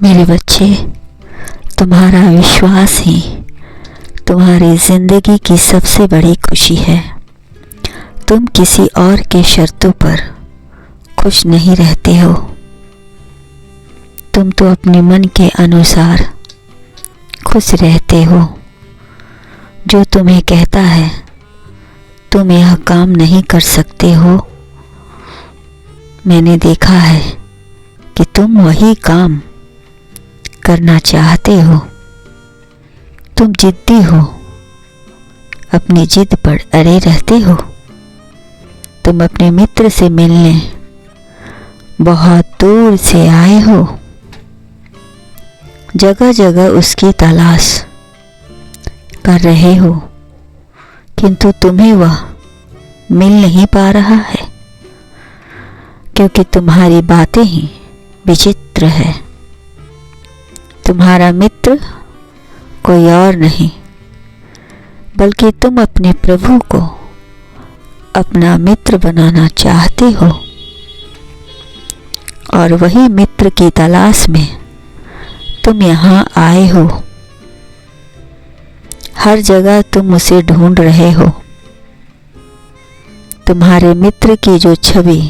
मेरे बच्चे, तुम्हारा विश्वास ही तुम्हारी जिंदगी की सबसे बड़ी खुशी है। तुम किसी और के शर्तों पर खुश नहीं रहते हो। तुम तो अपने मन के अनुसार खुश रहते हो। जो तुम्हें कहता है तुम यह काम नहीं कर सकते हो, मैंने देखा है कि तुम वही काम करना चाहते हो। तुम जिद्दी हो, अपनी जिद पर अड़े रहते हो। तुम अपने मित्र से मिलने बहुत दूर से आए हो। जगह जगह उसकी तलाश कर रहे हो, किंतु तुम्हें वह मिल नहीं पा रहा है, क्योंकि तुम्हारी बातें ही विचित्र है। तुम्हारा मित्र कोई और नहीं, बल्कि तुम अपने प्रभु को अपना मित्र बनाना चाहते हो, और वही मित्र की तलाश में तुम यहाँ आए हो। हर जगह तुम उसे ढूंढ रहे हो। तुम्हारे मित्र की जो छवि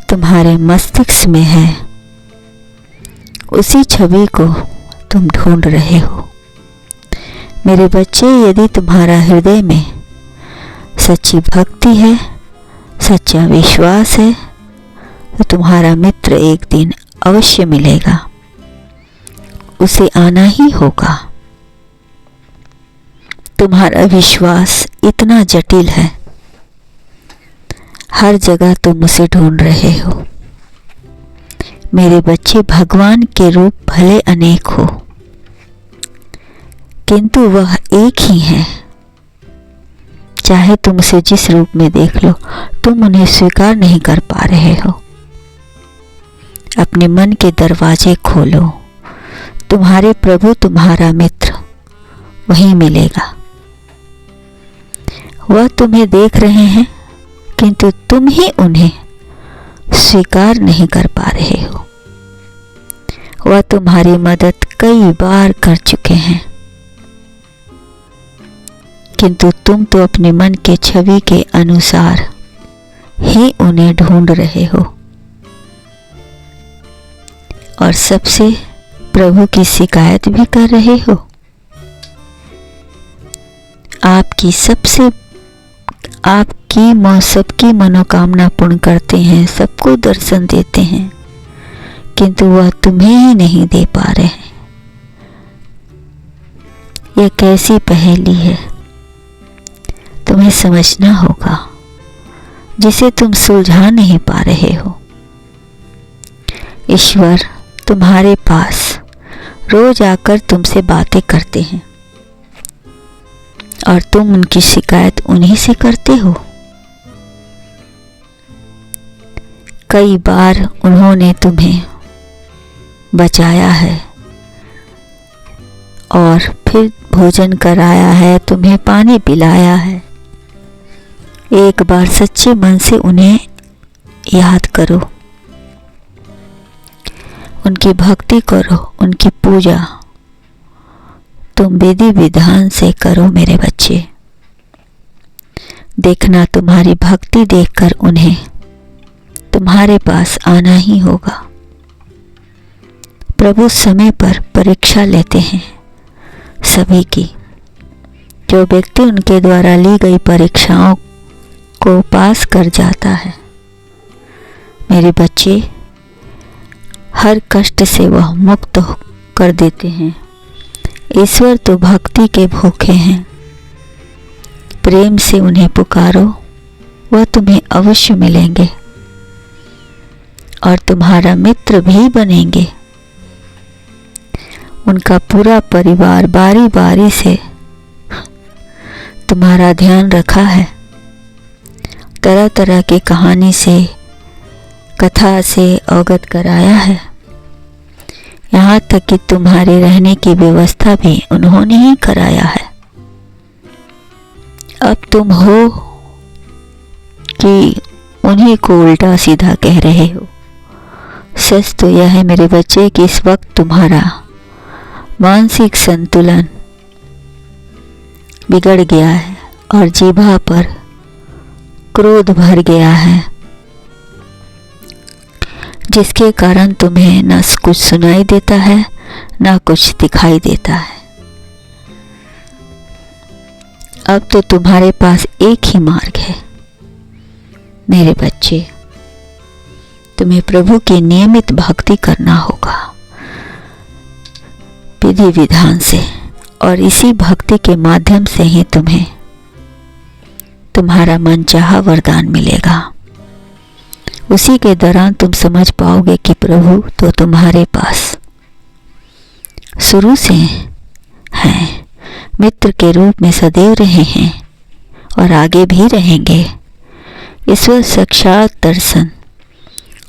तुम्हारे मस्तिष्क में है, उसी छवि को तुम ढूंढ रहे हो। मेरे बच्चे, यदि तुम्हारा हृदय में सच्ची भक्ति है, सच्चा विश्वास है, तो तुम्हारा मित्र एक दिन अवश्य मिलेगा। उसे आना ही होगा। तुम्हारा विश्वास इतना जटिल है, हर जगह तुम उसे ढूंढ रहे हो। मेरे बच्चे, भगवान के रूप भले अनेक हो, किंतु वह एक ही है। चाहे तुम उसे जिस रूप में देख लो, तुम उन्हें स्वीकार नहीं कर पा रहे हो। अपने मन के दरवाजे खोलो। तुम्हारे प्रभु तुम्हारा मित्र वहीं मिलेगा। वह तुम्हें देख रहे हैं, किंतु तुम ही उन्हें स्वीकार नहीं कर पा रहे हो। वह तुम्हारी मदद कई बार कर चुके हैं, किंतु तुम तो अपने मन के छवि के अनुसार ही उन्हें ढूंढ रहे हो, और सबसे प्रभु की शिकायत भी कर रहे हो। सबकी मनोकामना पूर्ण करते हैं, सबको दर्शन देते हैं, किंतु वह तुम्हें ही नहीं दे पा रहे हैं। यह कैसी पहेली है, तुम्हें समझना होगा, जिसे तुम सुलझा नहीं पा रहे हो। ईश्वर तुम्हारे पास रोज आकर तुमसे बातें करते हैं, और तुम उनकी शिकायत उन्हीं से करते हो। कई बार उन्होंने तुम्हें बचाया है, और फिर भोजन कराया है, तुम्हें पानी पिलाया है। एक बार सच्चे मन से उन्हें याद करो, उनकी भक्ति करो, उनकी पूजा तुम विधि विधान से करो। मेरे बच्चे, देखना तुम्हारी भक्ति देखकर उन्हें तुम्हारे पास आना ही होगा। प्रभु समय पर परीक्षा लेते हैं सभी की। जो व्यक्ति उनके द्वारा ली गई परीक्षाओं को पास कर जाता है, मेरे बच्चे, हर कष्ट से वह मुक्त कर देते हैं। ईश्वर तो भक्ति के भूखे हैं। प्रेम से उन्हें पुकारो, वह तुम्हें अवश्य मिलेंगे और तुम्हारा मित्र भी बनेंगे। उनका पूरा परिवार बारी बारी से तुम्हारा ध्यान रखा है। तरह तरह की कहानी से, कथा से अवगत कराया है। यहाँ तक कि तुम्हारे रहने की व्यवस्था भी उन्होंने ही कराया है। अब तुम हो कि उन्हीं को उल्टा सीधा कह रहे हो। सच तो यह है मेरे बच्चे कि इस वक्त तुम्हारा मानसिक संतुलन बिगड़ गया है और जीभा पर क्रोध भर गया है, जिसके कारण तुम्हें न कुछ सुनाई देता है न कुछ दिखाई देता है। अब तो तुम्हारे पास एक ही मार्ग है मेरे बच्चे, तुम्हें प्रभु की नियमित भक्ति करना होगा विधि विधान से, और इसी भक्ति के माध्यम से ही तुम्हें तुम्हारा मनचाहा वरदान मिलेगा। उसी के दौरान तुम समझ पाओगे कि प्रभु तो तुम्हारे पास शुरू से हैं, मित्र के रूप में सदैव रहे हैं और आगे भी रहेंगे। ईश्वर साक्षात दर्शन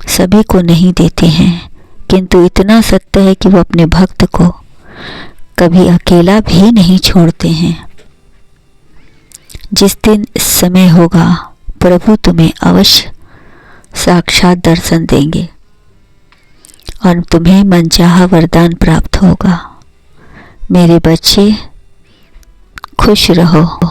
सभी को नहीं देते हैं, किंतु इतना सत्य है कि वो अपने भक्त को कभी अकेला भी नहीं छोड़ते हैं। जिस दिन समय होगा प्रभु तुम्हें अवश्य साक्षात दर्शन देंगे और तुम्हें मनचाहा वरदान प्राप्त होगा। मेरे बच्चे खुश रहो।